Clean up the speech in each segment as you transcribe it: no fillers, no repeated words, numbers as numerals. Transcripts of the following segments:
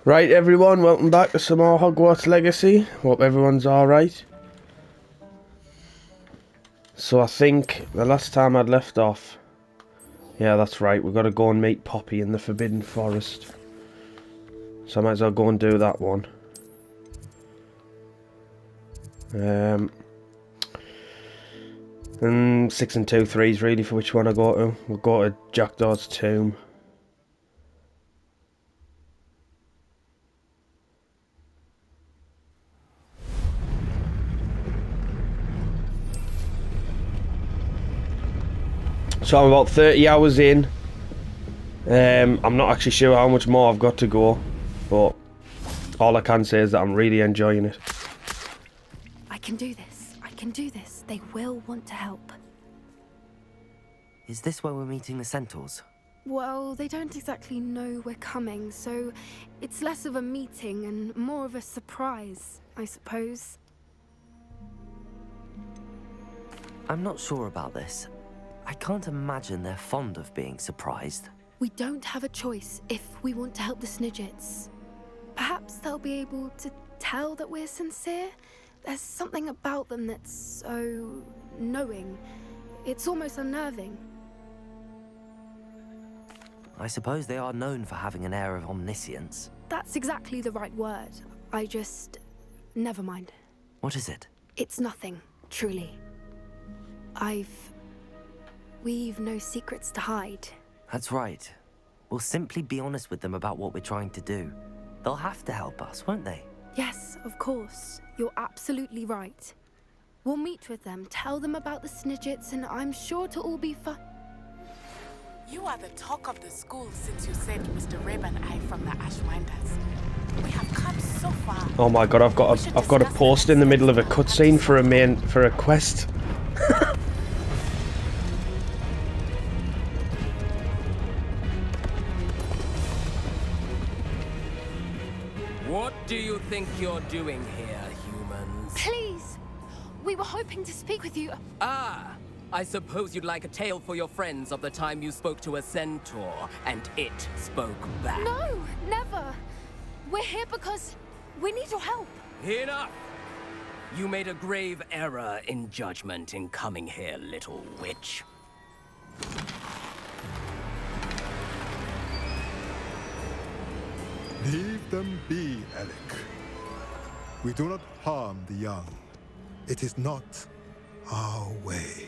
Right everyone, welcome back to some more Hogwarts Legacy. Hope everyone's alright. So I think the last time I'd left off, yeah that's right, we've got to go and meet Poppy in the Forbidden Forest. So I might as well go and do that one. And 6 and 2 3s really for which one I go to. We'll go to Jackdaw's tomb. So I'm about 30 hours in. I'm not actually sure how much more I've got to go, but all I can say is that I'm really enjoying it. I can do this. I can do this. They will want to help. Is this where we're meeting the centaurs? Well, they don't exactly know we're coming, so it's less of a meeting and more of a surprise, I suppose. I'm not sure about this. I can't imagine they're fond of being surprised. We don't have a choice if we want to help the Snidgets. Perhaps they'll be able to tell that we're sincere. There's something about them that's so knowing. It's almost unnerving. I suppose they are known for having an air of omniscience. That's exactly the right word. Never mind. What is it? It's nothing, truly. We've no secrets to hide. That's right. We'll simply be honest with them about what we're trying to do. They'll have to help us, won't they? Yes, of course. You're absolutely right. We'll meet with them, tell them about the Snidgets, and I'm sure to all be fine. You are the talk of the school since you saved Mr. Rib and I from the Ashwinders. We have come so far. Oh my god, I've got a post in the middle of a cutscene for a quest. What do you think you're doing here, humans? Please! We were hoping to speak with you. Ah! I suppose you'd like a tale for your friends of the time you spoke to a centaur, and it spoke back. No, never. We're here because we need your help. Enough! You made a grave error in judgment in coming here, little witch. Leave them be, Alec. We do not harm the young. It is not our way.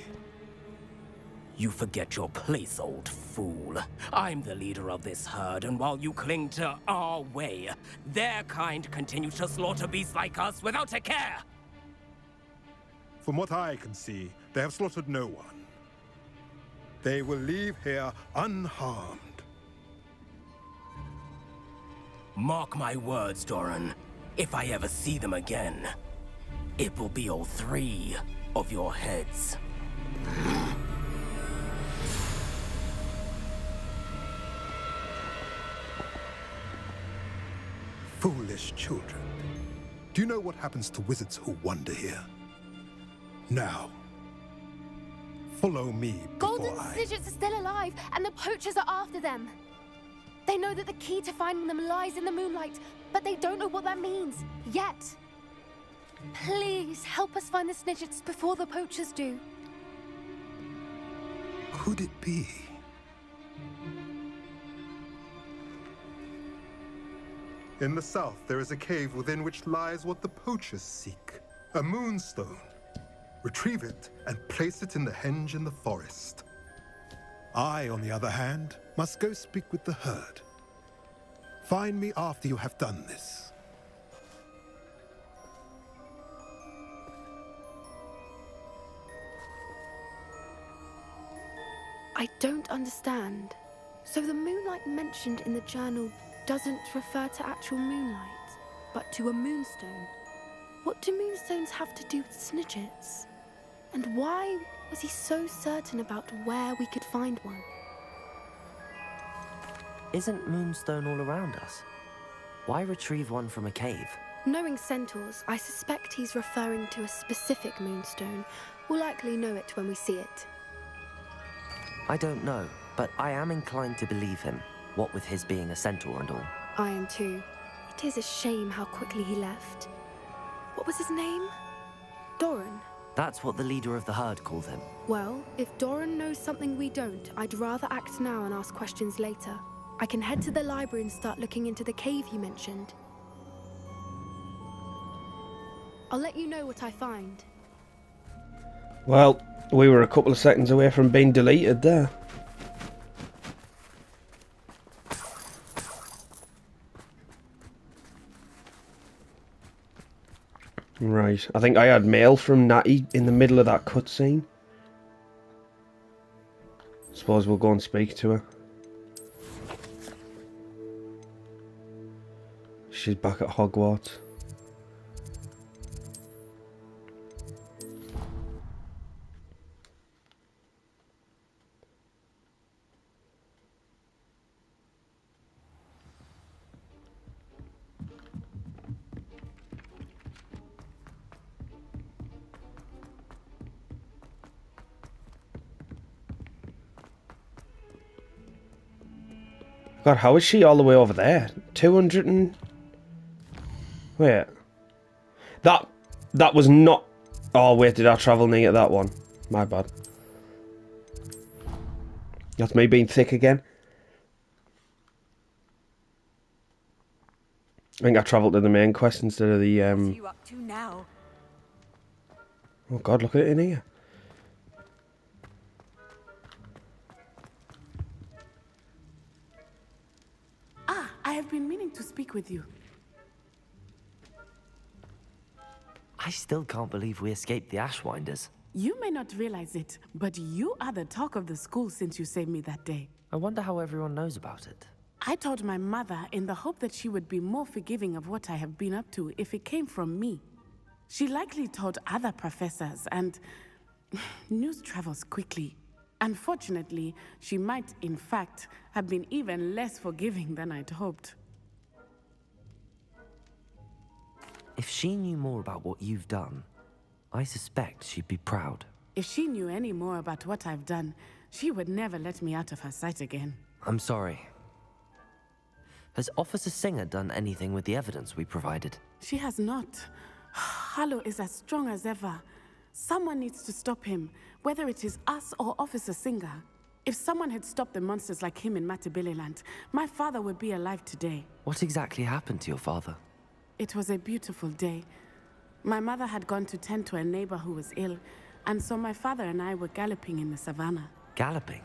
You forget your place, old fool. I'm the leader of this herd, and while you cling to our way, their kind continue to slaughter beasts like us without a care! From what I can see, they have slaughtered no one. They will leave here unharmed. Mark my words, Doran. If I ever see them again, it will be all 3 of your heads. Foolish children. Do you know what happens to wizards who wander here? Now, follow me before Golden I... Snidgets are still alive, and the poachers are after them. They know that the key to finding them lies in the moonlight, but they don't know what that means, yet. Please, help us find the Snidgets before the poachers do. Could it be? In the south, there is a cave within which lies what the poachers seek. A moonstone. Retrieve it and place it in the henge in the forest. I, on the other hand, must go speak with the herd. Find me after you have done this. I don't understand. So the moonlight mentioned in the journal doesn't refer to actual moonlight, but to a moonstone. What do moonstones have to do with Snidgets? And why was he so certain about where we could find one? Isn't Moonstone all around us? Why retrieve one from a cave? Knowing centaurs, I suspect he's referring to a specific moonstone. We'll likely know it when we see it. I don't know, but I am inclined to believe him, what with his being a centaur and all. I am too. It is a shame how quickly he left. What was his name? Doran. That's what the leader of the herd called him. Well, if Doran knows something we don't, I'd rather act now and ask questions later. I can head to the library and start looking into the cave you mentioned. I'll let you know what I find. Well, we were a couple of seconds away from being deleted there. Right, I think I had mail from Natty in the middle of that cutscene. Suppose we'll go and speak to her. She's back at Hogwarts. God, how is she all the way over there? 200 and... Wait. That was not... Oh, wait, did I travel near that one? My bad. That's me being thick again. I think I travelled to the main quest instead of the... What are you up to now? Oh God, look at it in here. I have been meaning to speak with you. I still can't believe we escaped the Ashwinders. You may not realize it, but you are the talk of the school since you saved me that day. I wonder how everyone knows about it. I told my mother in the hope that she would be more forgiving of what I have been up to if it came from me. She likely told other professors, and news travels quickly. Unfortunately, she might, in fact, have been even less forgiving than I'd hoped. If she knew more about what you've done, I suspect she'd be proud. If she knew any more about what I've done, she would never let me out of her sight again. I'm sorry. Has Officer Singer done anything with the evidence we provided? She has not. Harlow is as strong as ever. Someone needs to stop him, whether it is us or Officer Singer. If someone had stopped the monsters like him in Matabeleland, my father would be alive today. What exactly happened to your father? It was a beautiful day. My mother had gone to tend to a neighbor who was ill, and so my father and I were galloping in the savannah. Galloping?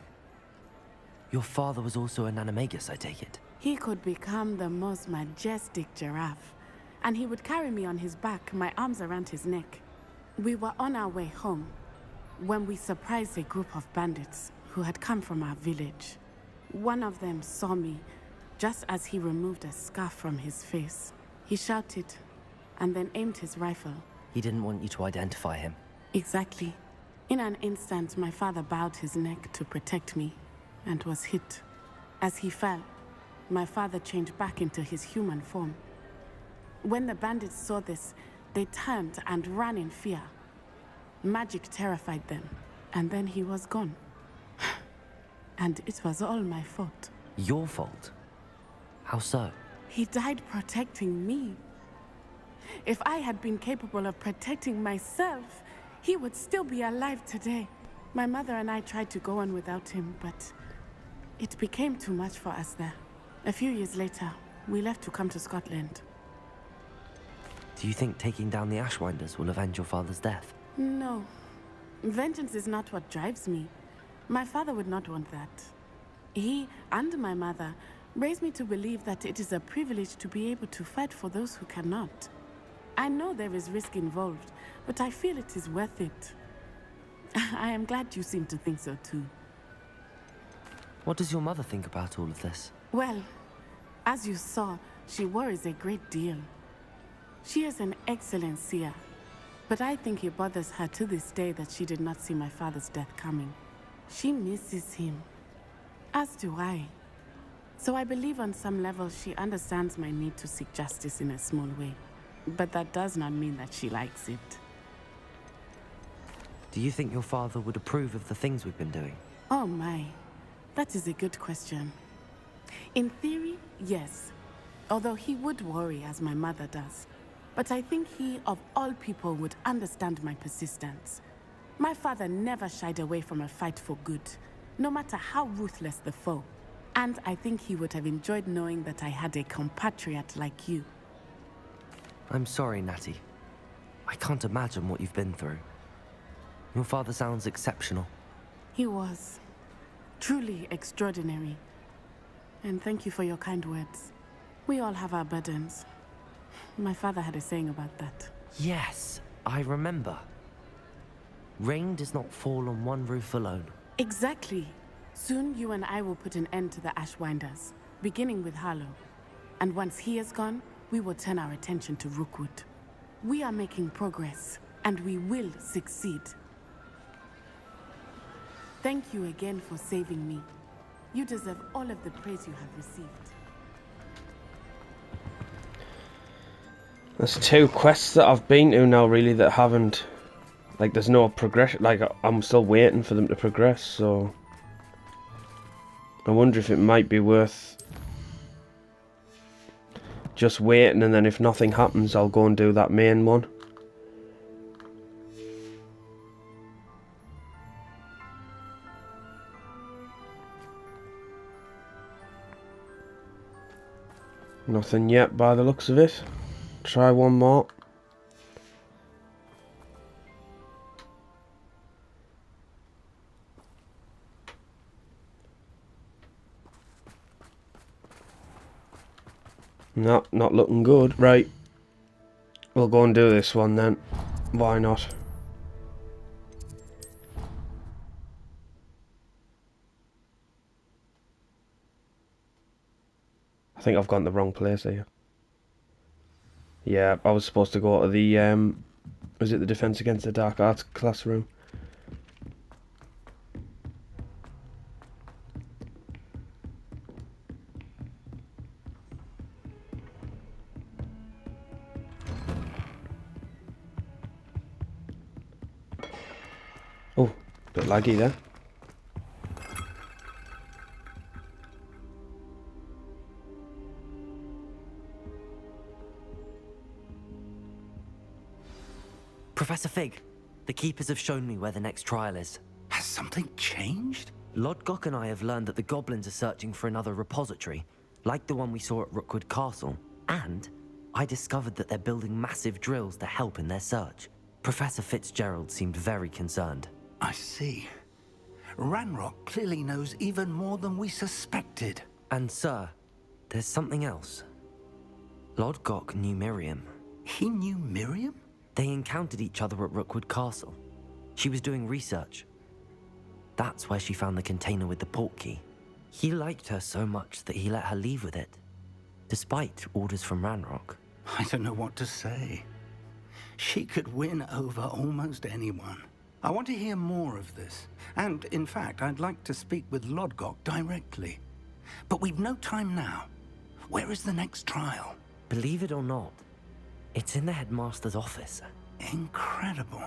Your father was also an animagus, I take it? He could become the most majestic giraffe, and he would carry me on his back, my arms around his neck. We were on our way home when we surprised a group of bandits who had come from our village. One of them saw me just as he removed a scarf from his face. He shouted and then aimed his rifle. He didn't want you to identify him. Exactly. In an instant, my father bowed his neck to protect me and was hit. As he fell, my father changed back into his human form. When the bandits saw this, they turned and ran in fear. Magic terrified them, and then he was gone. And it was all my fault. Your fault? How so? He died protecting me. If I had been capable of protecting myself, he would still be alive today. My mother and I tried to go on without him, but it became too much for us there. A few years later, we left to come to Scotland. Do you think taking down the Ashwinders will avenge your father's death? No. Vengeance is not what drives me. My father would not want that. He and my mother raised me to believe that it is a privilege to be able to fight for those who cannot. I know there is risk involved, but I feel it is worth it. I am glad you seem to think so too. What does your mother think about all of this? Well, as you saw, she worries a great deal. She is an excellent seer, but I think it bothers her to this day that she did not see my father's death coming. She misses him, as do I. So I believe on some level she understands my need to seek justice in a small way. But that does not mean that she likes it. Do you think your father would approve of the things we've been doing? Oh my, that is a good question. In theory, yes. although he would worry as my mother does. But I think he, of all people, would understand my persistence. My father never shied away from a fight for good, no matter how ruthless the foe. And I think he would have enjoyed knowing that I had a compatriot like you. I'm sorry, Natty. I can't imagine what you've been through. Your father sounds exceptional. He was truly extraordinary. And thank you for your kind words. We all have our burdens. My father had a saying about that. Yes, I remember. Rain does not fall on one roof alone. Exactly. Soon you and I will put an end to the Ashwinders, beginning with Harlow. And once he is gone, we will turn our attention to Rookwood. We are making progress, and we will succeed. Thank you again for saving me. You deserve all of the praise you have received. There's 2 quests that I've been to now, really, that haven't... Like, there's no progression. Like, I'm still waiting for them to progress, so... I wonder if it might be worth... just waiting, and then if nothing happens, I'll go and do that main one. Nothing yet by the looks of it. Try one more. No, not looking good. Right. We'll go and do this one then. Why not? I think I've gone the wrong place here. Yeah, I was supposed to go to the, was it the Defense Against the Dark Arts classroom? Oh, bit laggy there. Professor Fig, the Keepers have shown me where the next trial is. Has something changed? Lodgok and I have learned that the goblins are searching for another repository, like the one we saw at Rookwood Castle. And I discovered that they're building massive drills to help in their search. Professor Fitzgerald seemed very concerned. I see. Ranrock clearly knows even more than we suspected. And sir, there's something else. Lodgok knew Miriam. He knew Miriam? They encountered each other at Rookwood Castle. She was doing research. That's where she found the container with the portkey. He liked her so much that he let her leave with it, despite orders from Ranrock. I don't know what to say. She could win over almost anyone. I want to hear more of this. And, in fact, I'd like to speak with Lodgok directly. But we've no time now. Where is the next trial? Believe it or not, it's in the headmaster's office. Incredible.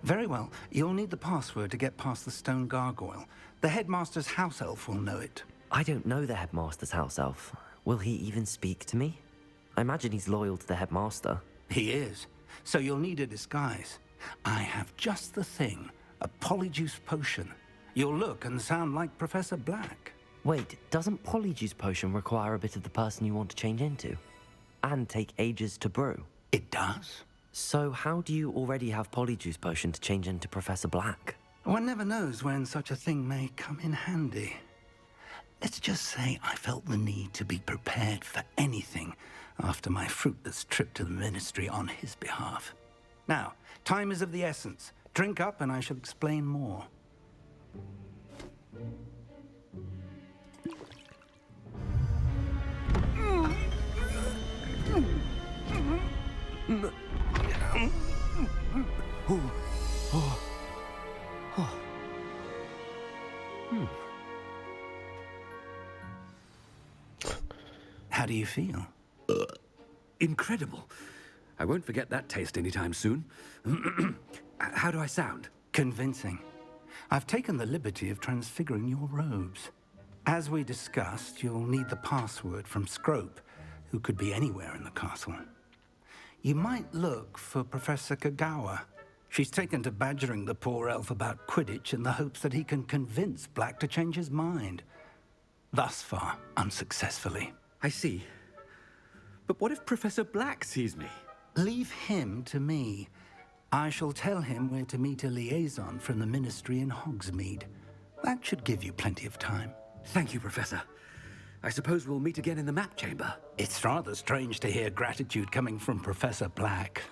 Very well. You'll need the password to get past the stone gargoyle. The headmaster's house elf will know it. I don't know the headmaster's house elf. Will he even speak to me? I imagine he's loyal to the headmaster. He is. So you'll need a disguise. I have just the thing. A polyjuice potion. You'll look and sound like Professor Black. Wait, doesn't Polyjuice Potion require a bit of the person you want to change into? And take ages to brew? It does. So how do you already have Polyjuice Potion to change into Professor Black? One never knows when such a thing may come in handy. Let's just say I felt the need to be prepared for anything after my fruitless trip to the Ministry on his behalf. Now, time is of the essence. Drink up and I shall explain more. How do you feel? Incredible. I won't forget that taste anytime soon. How do I sound? Convincing. I've taken the liberty of transfiguring your robes. As we discussed, you'll need the password from Scrope. who could be anywhere in the castle. You might look for Professor Kagawa. She's taken to badgering the poor elf about Quidditch in the hopes that he can convince Black to change his mind. Thus far, unsuccessfully. I see. But what if Professor Black sees me? Leave him to me. I shall tell him where to meet a liaison from the Ministry in Hogsmeade. That should give you plenty of time. Thank you, Professor. I suppose we'll meet again in the map chamber. It's rather strange to hear gratitude coming from Professor Black.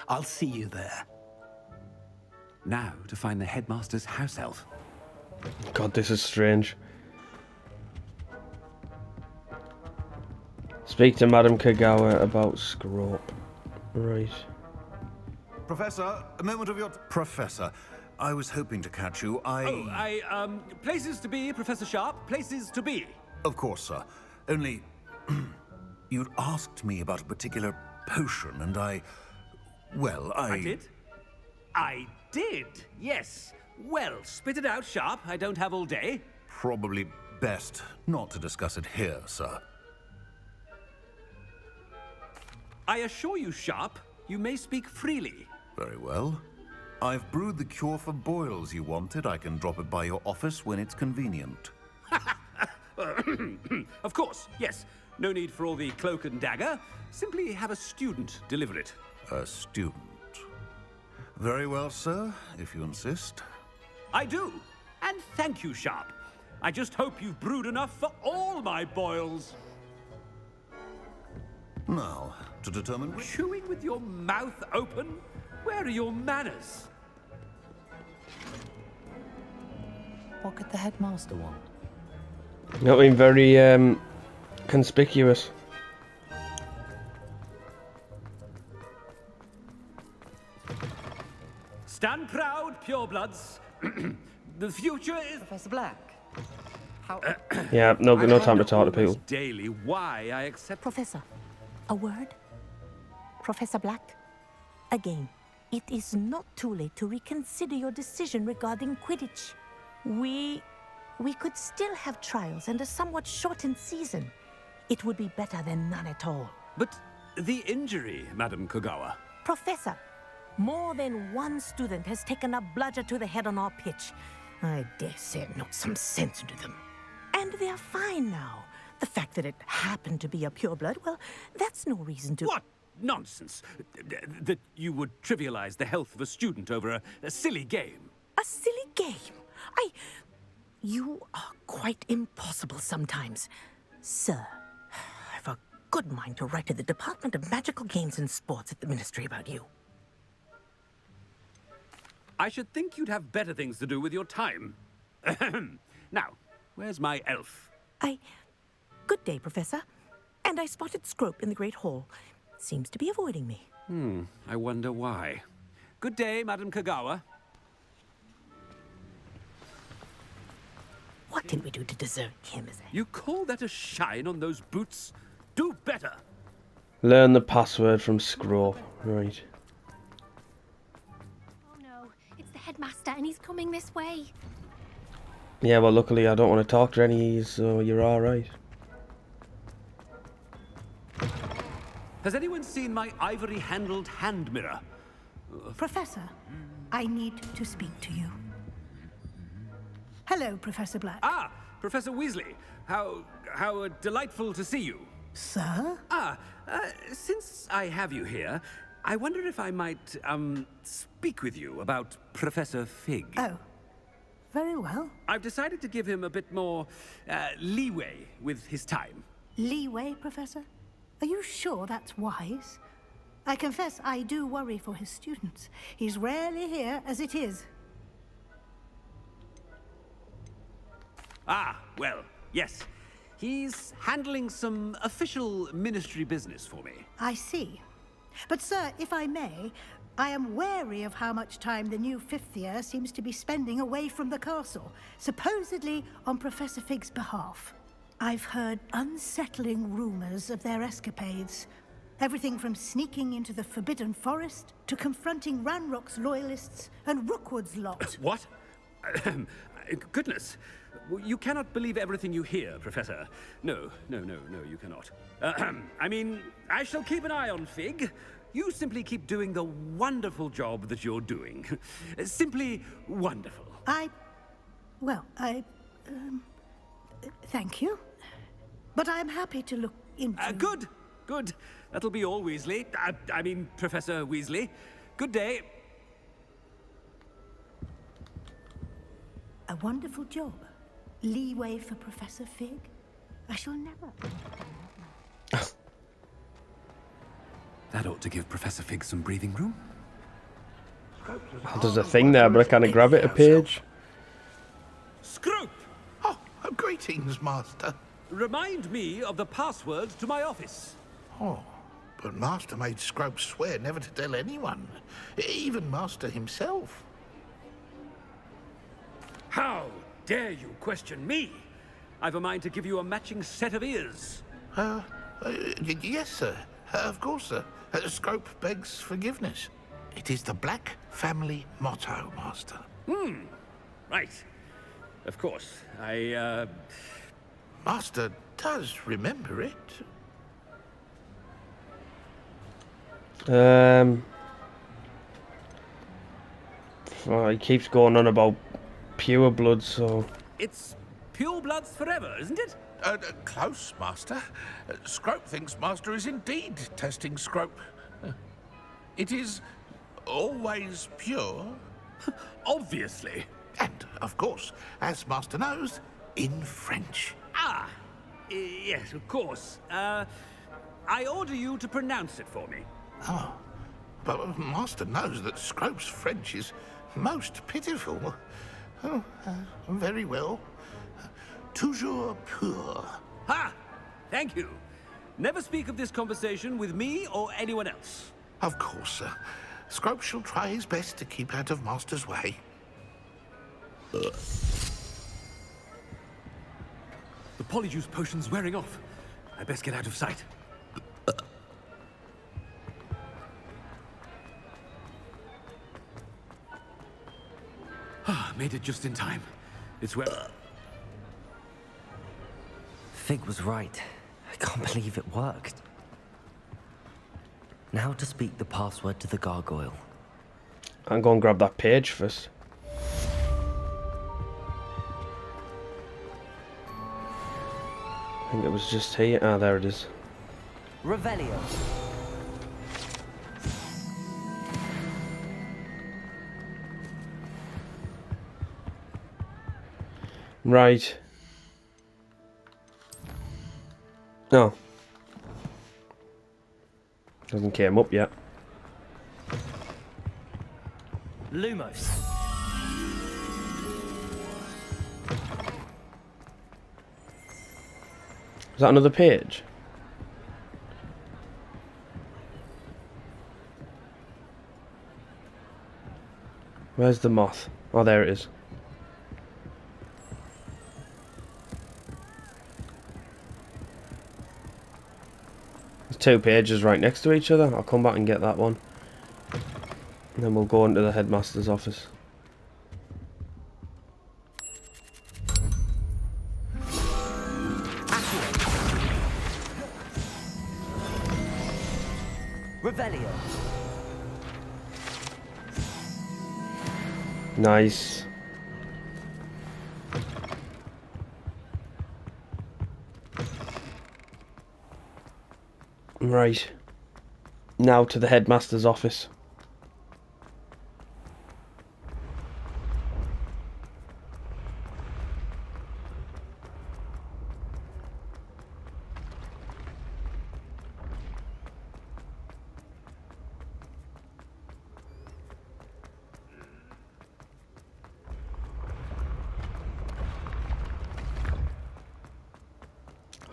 I'll see you there. Now to find the headmaster's house elf. God, this is strange. Speak to Madam Kagawa about Scrope. Right. Professor, a moment of your... Professor, I was hoping to catch you. Places to be, Professor Sharp. Places to be. Of course, sir. Only... you'd asked me about a particular potion, and I did? I did, yes. Well, spit it out, Sharp. I don't have all day. Probably best not to discuss it here, sir. I assure you, Sharp, you may speak freely. Very well. I've brewed the cure for boils you wanted. I can drop it by your office when it's convenient. Of course, yes. No need for all the cloak and dagger. Simply have a student deliver it. A student. Very well, sir, if you insist. I do. And thank you, Sharp. I just hope you've brewed enough for all my boils. Now, to determine which... Chewing with your mouth open? Where are your manners? What could the headmaster want? Not being very conspicuous. Stand proud, purebloods. The future is... Professor Black. How... Yeah, no time to talk to people. Daily, why I accept... Professor, a word? Professor Black? Again, it is not too late to reconsider your decision regarding Quidditch. We could still have trials and a somewhat shortened season. It would be better than none at all. But the injury, Madam Kagawa. Professor, more than one student has taken a bludger to the head on our pitch. I dare say it knocked some sense into them. And they're fine now. The fact that it happened to be a pureblood, well, that's no reason to... What nonsense! That you would trivialize the health of a student over a silly game. A silly game? You are quite impossible sometimes. Sir, I've a good mind to write to the Department of Magical Games and Sports at the Ministry about you. I should think you'd have better things to do with your time. Now, where's my elf? Good day, Professor. And I spotted Scrope in the Great Hall. Seems to be avoiding me. I wonder why. Good day, Madam Kagawa. What did we do to deserve him as a... You call that a shine on those boots? Do better! Learn the password from Scrope. Right. Oh no, it's the headmaster and he's coming this way. Yeah, well, luckily I don't want to talk to any, so you're alright. Has anyone seen my ivory-handled hand mirror? Professor, I need to speak to you. Hello, Professor Black. Ah, Professor Weasley. How delightful to see you. Sir? Since I have you here, I wonder if I might, speak with you about Professor Fig. Oh, very well. I've decided to give him a bit more, leeway with his time. Leeway, Professor? Are you sure that's wise? I confess I do worry for his students. He's rarely here as it is. Ah, well, yes. He's handling some official ministry business for me. I see. But, sir, if I may, I am wary of how much time the new fifth year seems to be spending away from the castle, supposedly on Professor Fig's behalf. I've heard unsettling rumors of their escapades. Everything from sneaking into the Forbidden Forest to confronting Ranrock's loyalists and Rookwood's lot. What? Goodness. You cannot believe everything you hear, Professor. No, you cannot. I mean, I shall keep an eye on Fig. You simply keep doing the wonderful job that you're doing. Simply wonderful. Thank you. But I'm happy to look into... Good. That'll be all, Weasley. I mean, Professor Weasley. Good day. A wonderful job. Leeway for Professor Fig? I shall never... That ought to give Professor Fig some breathing room. There's a thing there, but I can't grab it, a page. Scrope! Oh, greetings, Master. Remind me of the password to my office. Oh, but Master made Scrope swear never to tell anyone, even Master himself. How dare you question me? I've a mind to give you a matching set of ears. Yes, sir. Of course, sir. Scrope begs forgiveness. It is the Black family motto, Master. Right. Of course. Master does remember it. Well, he keeps going on about pure blood, so... It's pure bloods forever, isn't it? Close, Master. Scrope thinks Master is indeed testing Scrope. It is always pure. Obviously. And, of course, as Master knows, in French. Yes, of course. I order you to pronounce it for me. Oh, but Master knows that Scrope's French is most pitiful. Oh, very well. Toujours pur. Ha! Thank you. Never speak of this conversation with me or anyone else. Of course, sir. Scrope shall try his best to keep out of Master's way. The polyjuice potion's wearing off. I best get out of sight. Made it just in time. It's where... Fig was right. I can't believe it worked. Now to speak the password to the gargoyle. I'm going to grab that page first. I think it was just here. Ah, there it is. Revelio. Right. No. Hasn't came up yet. Lumos. Is that another page? Where's the moth? Oh, there it is. There's two pages right next to each other. I'll come back and get that one. And then we'll go into the headmaster's office. Revelio. Nice. Right. Now to the headmaster's office.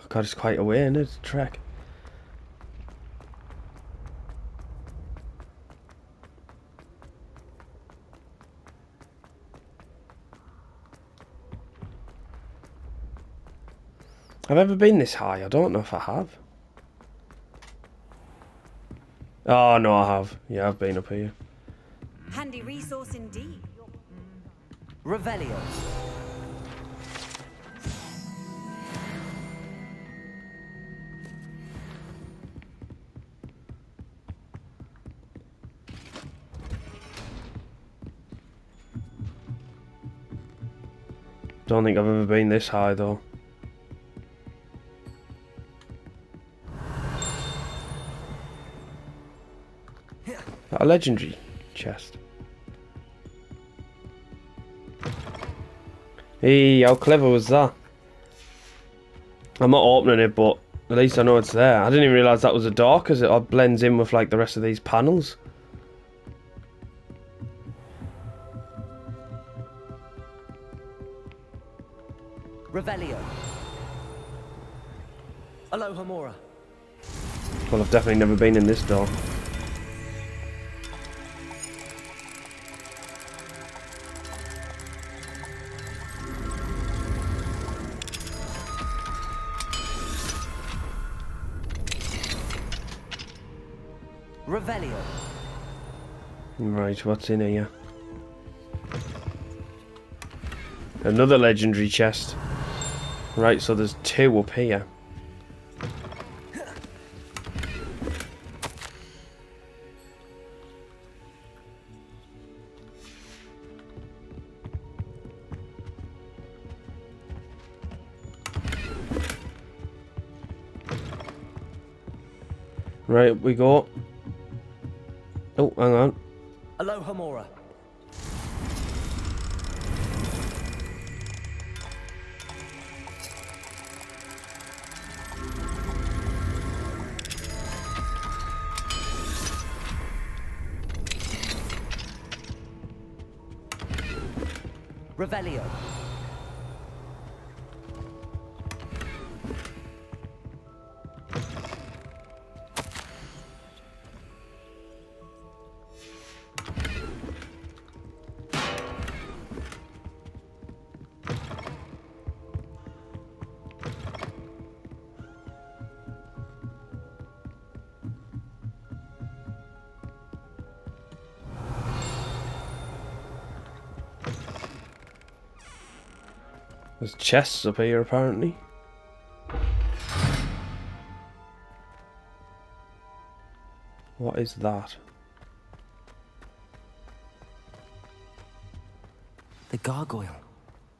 God, it's quite a way, isn't it? It's a trek. Have I ever been this high? I don't know if I have. Oh, no, I have. Yeah, I've been up here. Handy resource indeed. Revelio. Don't think I've ever been this high though. A legendary chest. Hey, how clever was that? I'm not opening it, but at least I know it's there. I didn't even realise that was a door because it blends in with like the rest of these panels. Revelio. Aloha Mora. Well, I've definitely never been in this door. Revelio. Right, what's in here? Another legendary chest. Right, so there's two up here. Right, we go. Oh, hang on. Aloha Mora. Revelio. There's chests up here apparently. What is that? The gargoyle.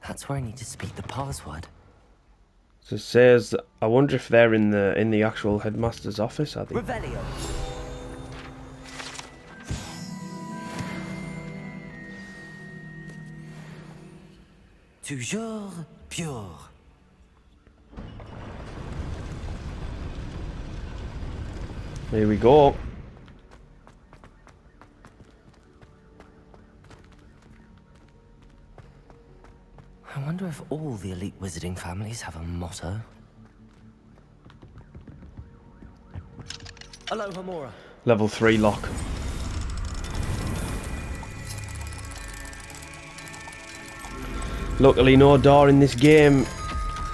That's where I need to speak the password. So it says, I wonder if they're in the actual headmaster's office, are they? Revelio. Toujours pure. Here we go. I wonder if all the elite wizarding families have a motto. Aloha Mora. Level 3 lock. Luckily no door in this game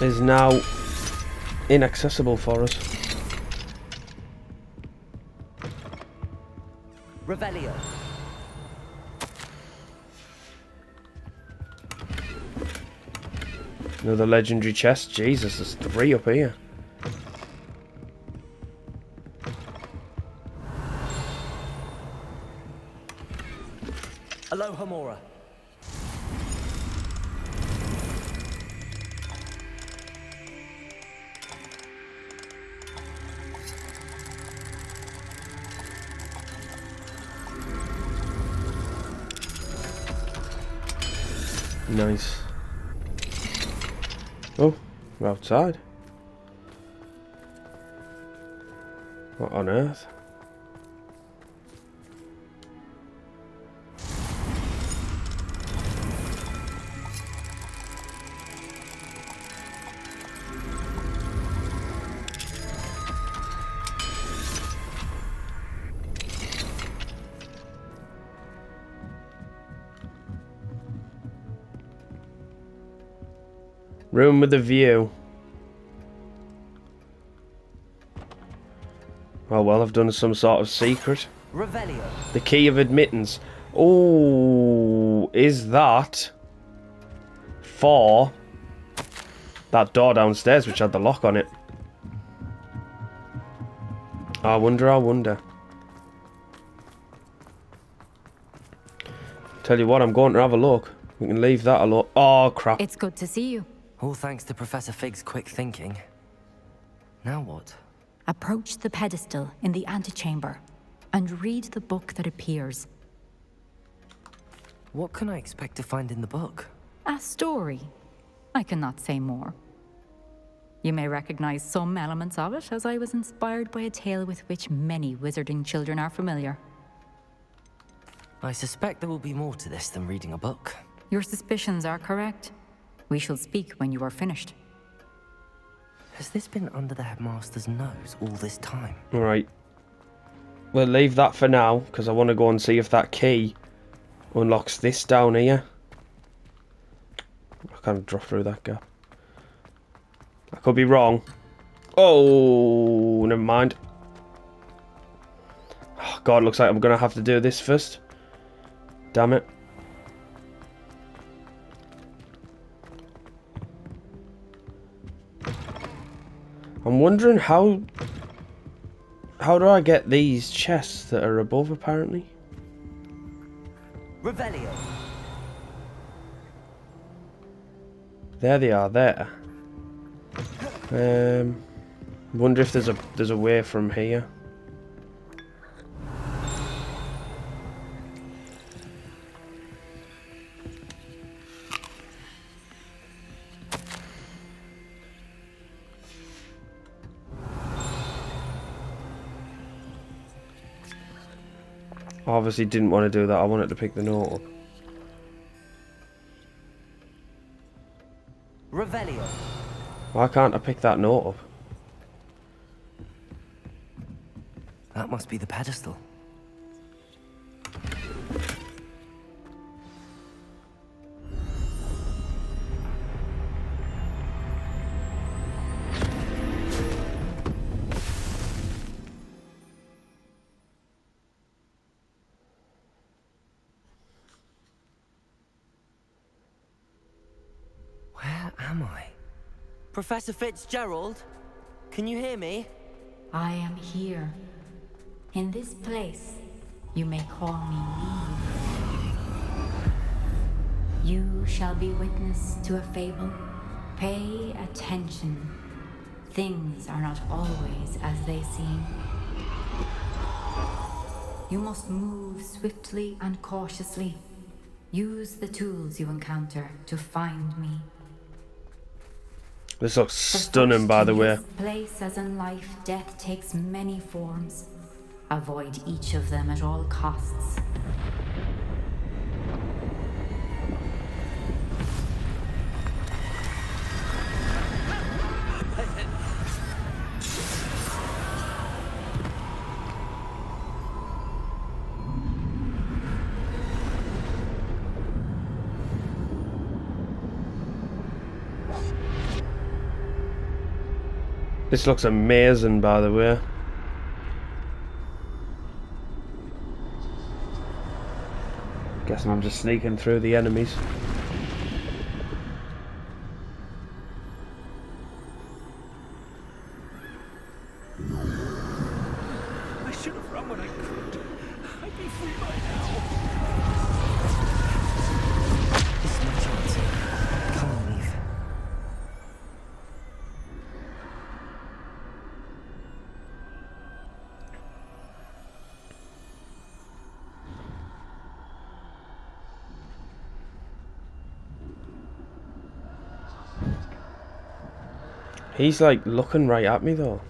is now inaccessible for us. Revelio. Another legendary chest. Jesus, there's 3 up here. Aloha Mora. Nice. Oh, we're outside. What on earth? Room with a view. Oh well, I've done some sort of secret. Revelio. The key of admittance. Oh, is that for that door downstairs which had the lock on it? I wonder, I wonder. Tell you what, I'm going to have a look. We can leave that alone. Oh, crap. It's good to see you. All thanks to Professor Fig's quick thinking. Now what? Approach the pedestal in the antechamber and read the book that appears. What can I expect to find in the book? A story. I cannot say more. You may recognize some elements of it, as I was inspired by a tale with which many wizarding children are familiar. I suspect there will be more to this than reading a book. Your suspicions are correct. We shall speak when you are finished. Has this been under the headmaster's nose all this time? Alright. We'll leave that for now, because I want to go and see if that key unlocks this down here. I can't drop through that gap. I could be wrong. Oh, never mind. Oh, God, looks like I'm going to have to do this first. Damn it. I'm wondering how do I get these chests that are above, apparently? Revelio. There they are, there. Wonder if there's a way from here. Obviously didn't want to do that. I wanted to pick the note up. Revelio. Why can't I pick that note up? That must be the pedestal. Where am I? Professor Fitzgerald? Can you hear me? I am here. In this place, you may call me Lee. You shall be witness to a fable. Pay attention. Things are not always as they seem. You must move swiftly and cautiously. Use the tools you encounter to find me. This looks stunning, by the way. In this place, as in life, death takes many forms. Avoid each of them at all costs. This looks amazing, by the way. Guessing I'm just sneaking through the enemies. I should have run when I could. I'd be free by now. This is my chance. Come on, Eve. He's like looking right at me though.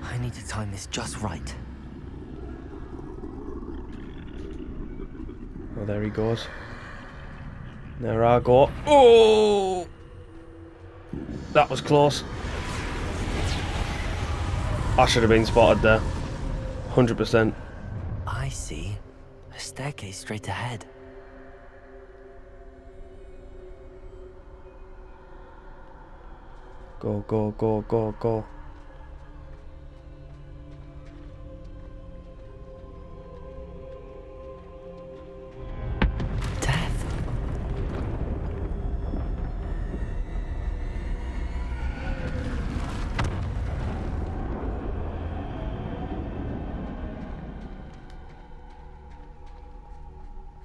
I need to time this just right. Oh, there he goes. There I go. Oh! That was close. I should have been spotted there. 100%. I see. A staircase straight ahead. Go, go, go, go, go. Death.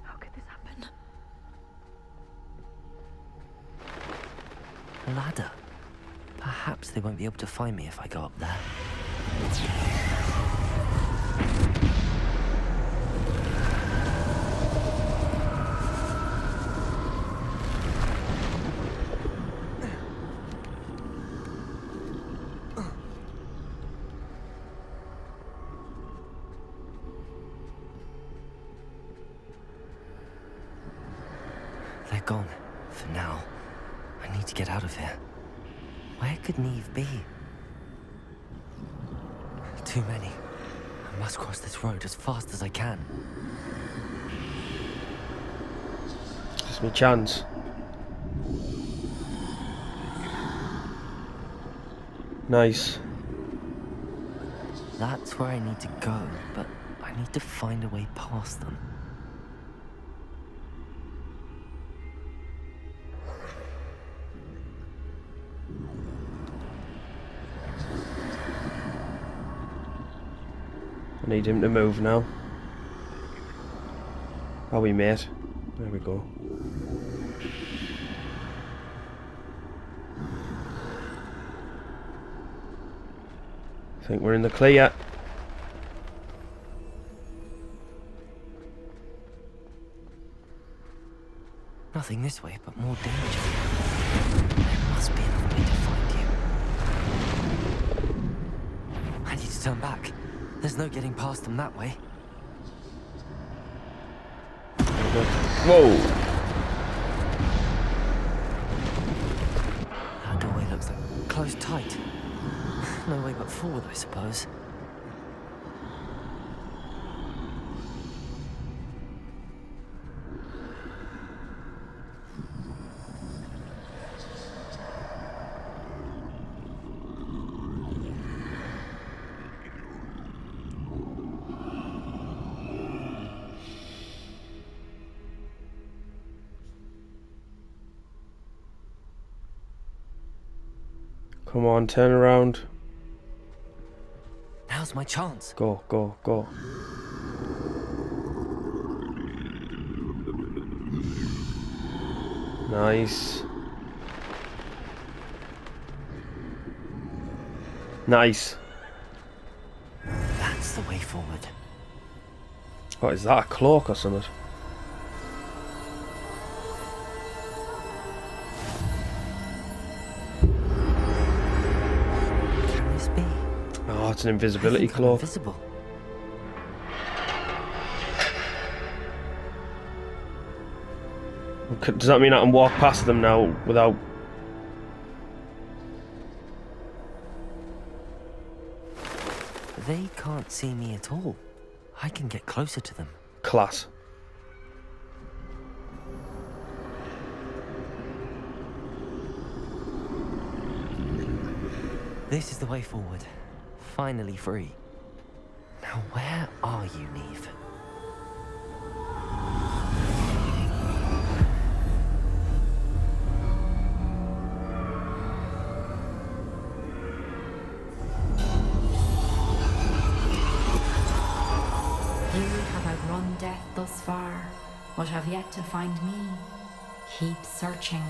How could this ladder. Perhaps they won't be able to find me if I go up there. They're gone, for now. I need to get out of here. Where could Neve be? Too many. I must cross this road as fast as I can. It's my chance. Nice. That's where I need to go, but I need to find a way past them. I need him to move now. Are we, mate? There we go. I think we're in the clear. Nothing this way, but more danger. There must be another way to find you. I need to turn back. There's no getting past them that way. Whoa! That doorway looks like closed tight. No way but forward, I suppose. Come on, turn around. Now's my chance. Go, go, go. Nice. Nice. That's the way forward. What is that, a cloak or something? Can this be? Oh, it's an invisibility cloak. Invisible. Does that mean I can walk past them now without... They can't see me at all. I can get closer to them. Class. This is the way forward. Finally free. Now where are you, Neve? You have outrun death thus far, but have yet to find me. Keep searching,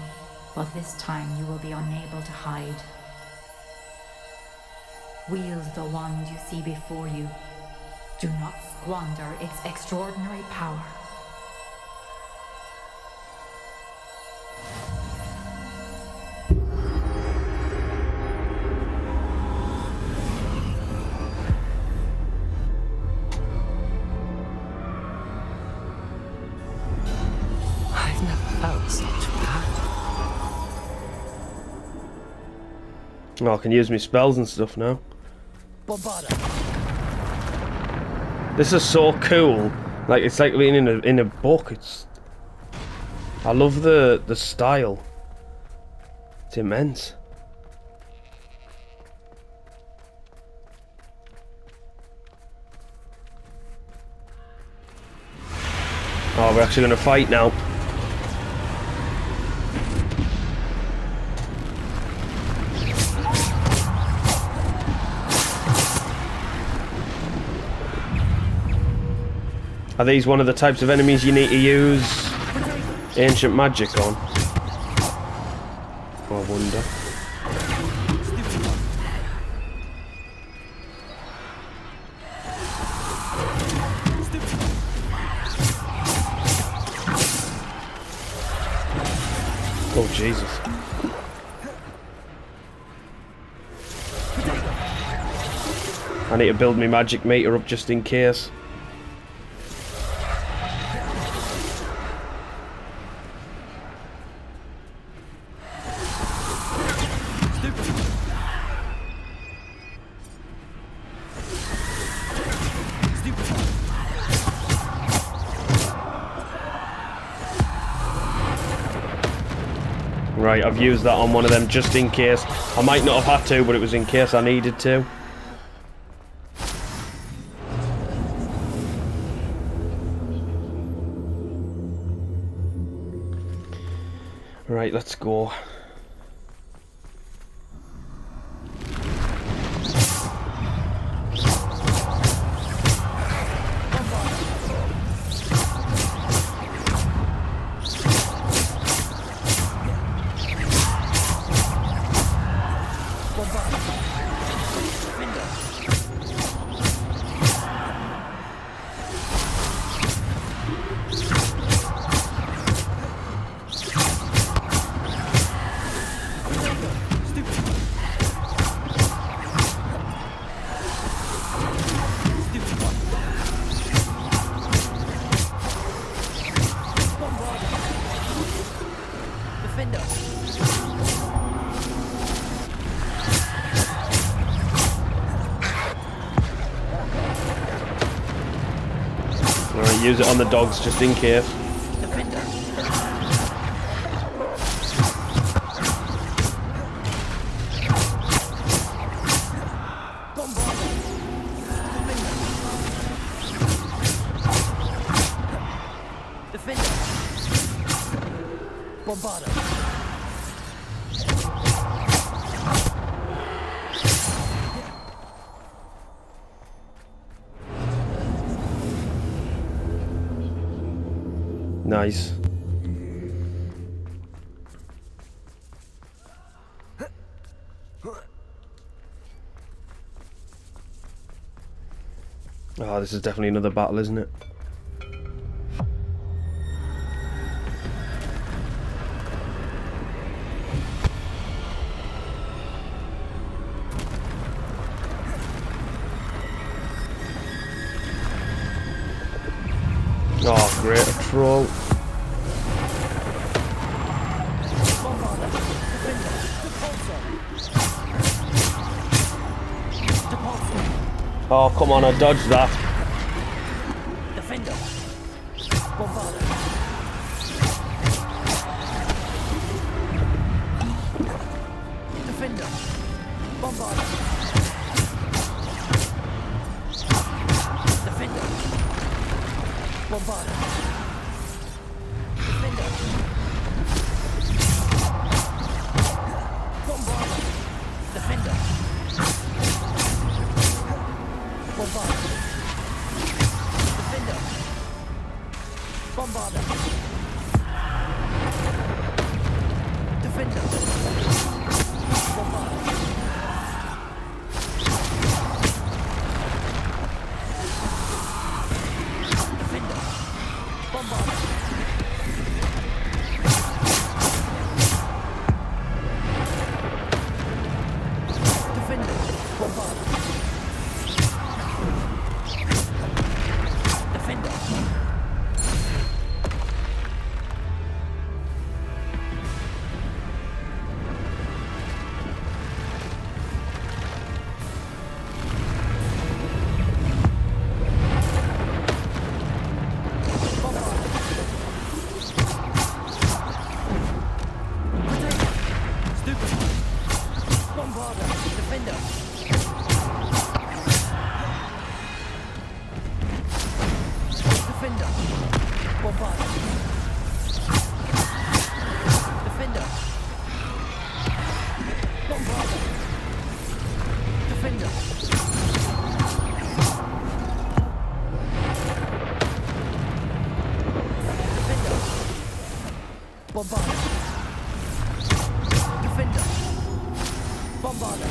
but this time you will be unable to hide. Wield the wand you see before you. Do not squander its extraordinary power. I've never felt such power. Oh, I can use my spells and stuff now. This is so cool. Like, it's like being in a book. I love the style. It's immense. Oh, we're actually gonna fight now. Are these one of the types of enemies you need to use ancient magic on? I wonder. Oh, Jesus. I need to build my magic meter up just in case. Right, I've used that on one of them just in case. I might not have had to, but it was in case I needed to. Right, let's go. Alright, use it on the dogs just in case. Nice. Oh, this is definitely another battle, isn't it? Oh, great, a troll. Oh, come on, I dodged that. Defender. Bombarder. Defender. Bombarder. Defender. Bombarder. Defender. Bombarder. Defender. Bombarder. Defender. Bombarder. Defender. Bombarder. Defender. Bombarder. Defender. Bombarder. Defender. Bombarder. Defender. Bombarda.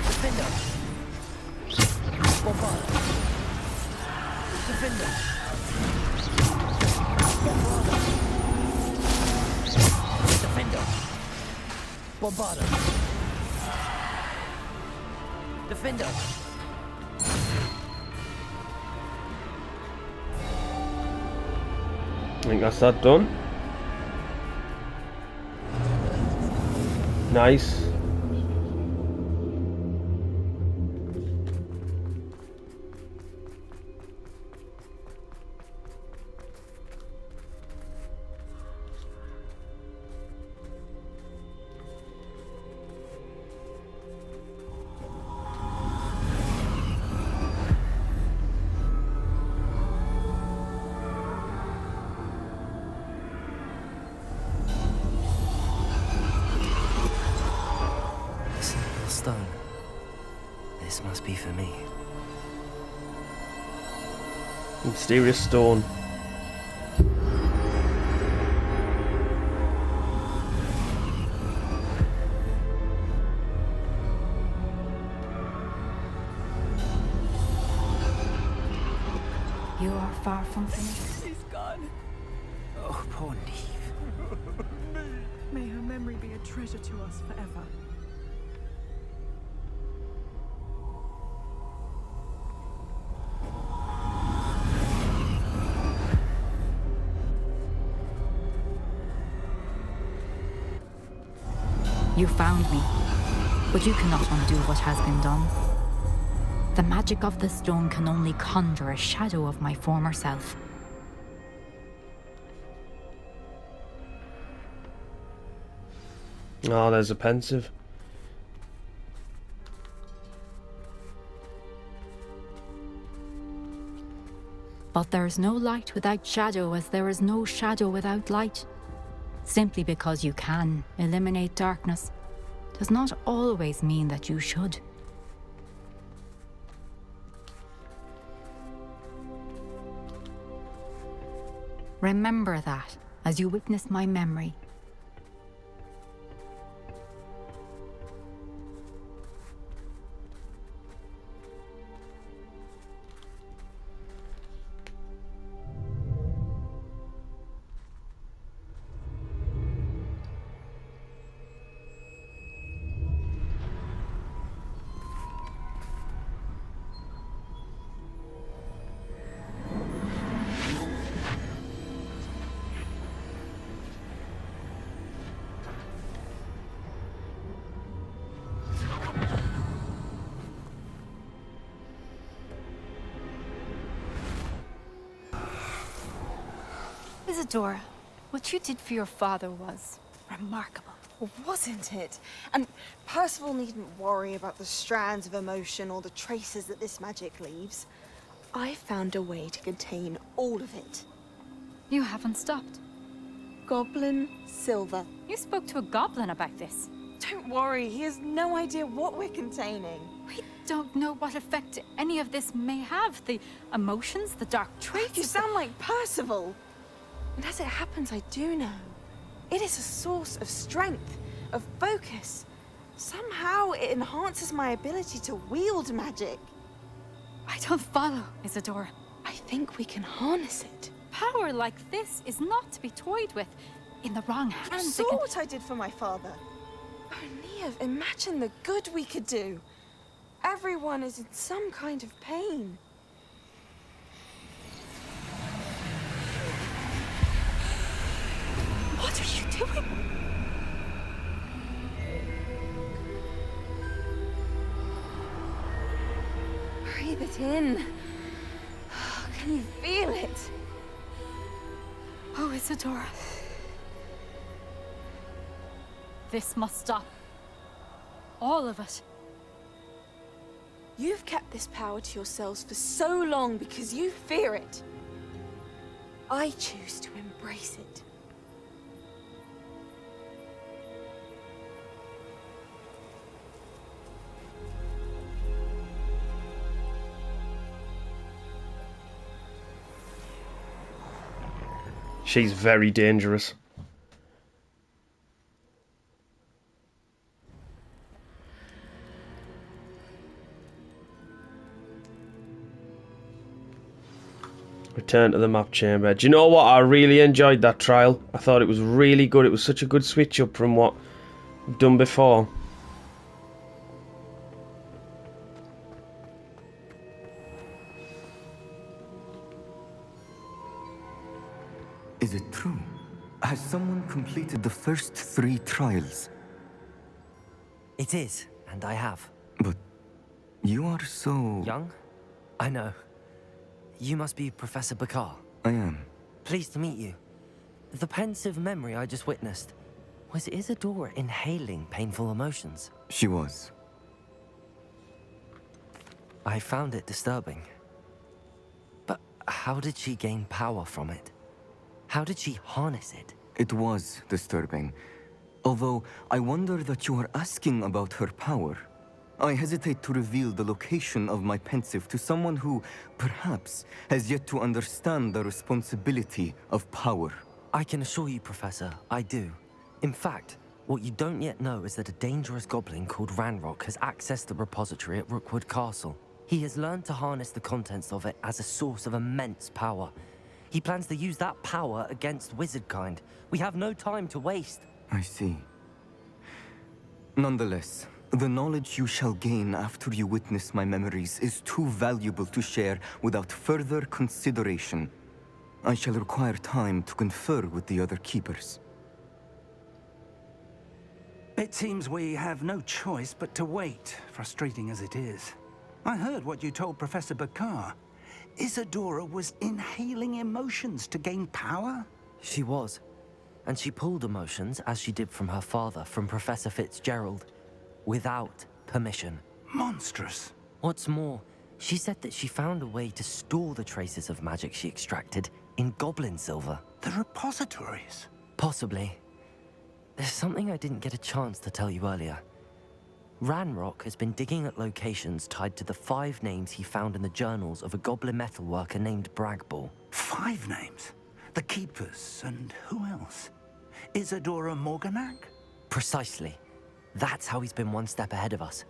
Defender. Bombarda. Defender. Bombarda. Defender. Bombarda. Defender. I think that's that done. Nice. Stone. This must be for me. Mysterious stone. You are far from finished. She's gone. Oh, poor Neve. May her memory be a treasure to us forever. You found me, but you cannot undo what has been done. The magic of the stone can only conjure a shadow of my former self. Oh, there's a pensive. But there is no light without shadow, as there is no shadow without light. Simply because you can eliminate darkness does not always mean that you should. Remember that as you witness my memory. Isadora, what you did for your father was remarkable. Well, wasn't it? And Percival needn't worry about the strands of emotion or the traces that this magic leaves. I found a way to contain all of it. You haven't stopped. Goblin Silver. You spoke to a goblin about this. Don't worry, he has no idea what we're containing. We don't know what effect any of this may have. The emotions, the dark traits. You sound like Percival. And as it happens, I do know. It is a source of strength, of focus. Somehow it enhances my ability to wield magic. I don't follow, Isadora. I think we can harness it. Power like this is not to be toyed with. In the wrong hands, You saw what I did for my father. Oh, Neve, imagine the good we could do. Everyone is in some kind of pain. What are you doing? Breathe it in. Can you feel it? Oh, Isadora. This must stop. All of it. You've kept this power to yourselves for so long because you fear it. I choose to embrace it. She's very dangerous. Return to the map chamber. Do you know what? I really enjoyed that trial. I thought it was really good. It was such a good switch up from what I've done before. Is it true? Has someone completed the first 3 trials? It is, and I have. But you are so... Young? I know. You must be Professor Bakar. I am. Pleased to meet you. The pensive memory I just witnessed, was Isadora inhaling painful emotions? She was. I found it disturbing. But how did she gain power from it? How did she harness it? It was disturbing. Although, I wonder that you are asking about her power. I hesitate to reveal the location of my pensive to someone who, perhaps, has yet to understand the responsibility of power. I can assure you, Professor, I do. In fact, what you don't yet know is that a dangerous goblin called Ranrock has accessed the repository at Rookwood Castle. He has learned to harness the contents of it as a source of immense power. He plans to use that power against wizardkind. We have no time to waste. I see. Nonetheless, the knowledge you shall gain after you witness my memories is too valuable to share without further consideration. I shall require time to confer with the other keepers. It seems we have no choice but to wait, frustrating as it is. I heard what you told Professor Bakar. Isadora was inhaling emotions to gain power? She was. And she pulled emotions, as she did from her father, from Professor Fitzgerald, without permission. Monstrous. What's more, she said that she found a way to store the traces of magic she extracted in goblin silver. The repositories? Possibly. There's something I didn't get a chance to tell you earlier. Ranrock has been digging at locations tied to the 5 names he found in the journals of a goblin metalworker named Bragball. 5 names? The Keepers, and who else? Isadora Morganac? Precisely. That's how he's been one step ahead of us.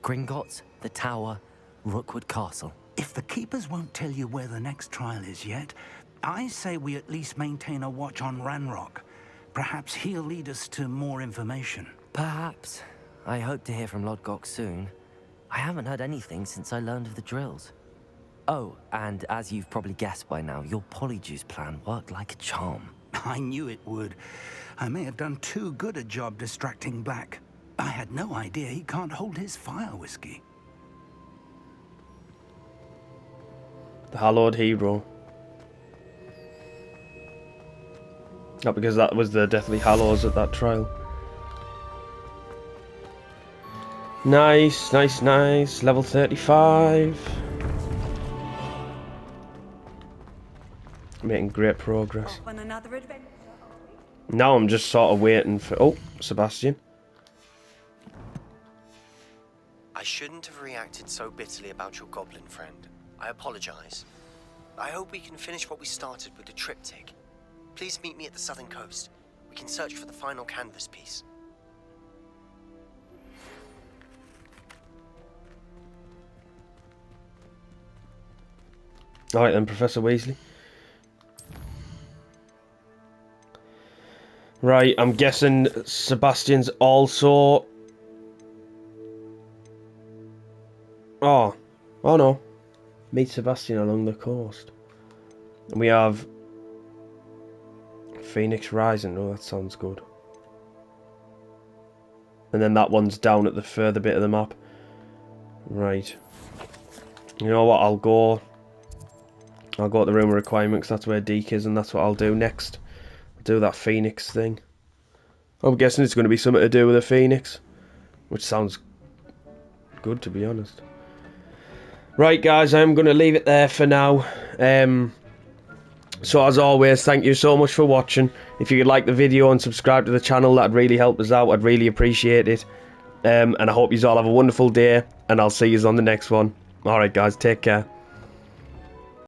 Gringotts, the Tower, Rookwood Castle. If the Keepers won't tell you where the next trial is yet, I say we at least maintain a watch on Ranrock. Perhaps he'll lead us to more information. Perhaps. I hope to hear from Lodgok soon. I haven't heard anything since I learned of the drills. Oh, and as you've probably guessed by now, your polyjuice plan worked like a charm. I knew it would. I may have done too good a job distracting Black. I had no idea he can't hold his fire whiskey. The hallowed hero. Not because that was the Deathly Hallows at that trial. Nice, nice, nice. Level 35. Making great progress. On another adventure. Now I'm just sort of waiting for... Oh, Sebastian. I shouldn't have reacted so bitterly about your goblin friend. I apologize. I hope we can finish what we started with the triptych. Please meet me at the southern coast. We can search for the final canvas piece. Alright then, Professor Weasley. Right, I'm guessing Sebastian's also... Oh no. Meet Sebastian along the coast. And we have... Phoenix Rising. Oh, that sounds good. And then that one's down at the further bit of the map. Right. You know what, I'll go to the room of requirements. That's where Deke is, and that's what I'll do next. I'll do that Phoenix thing. I'm guessing it's going to be something to do with a Phoenix, which sounds good, to be honest. Right, guys, I'm going to leave it there for now. So as always, thank you so much for watching. If you could like the video and subscribe to the channel, that'd really help us out. I'd really appreciate it. And I hope you all have a wonderful day, and I'll see you on the next one. Alright, guys, take care.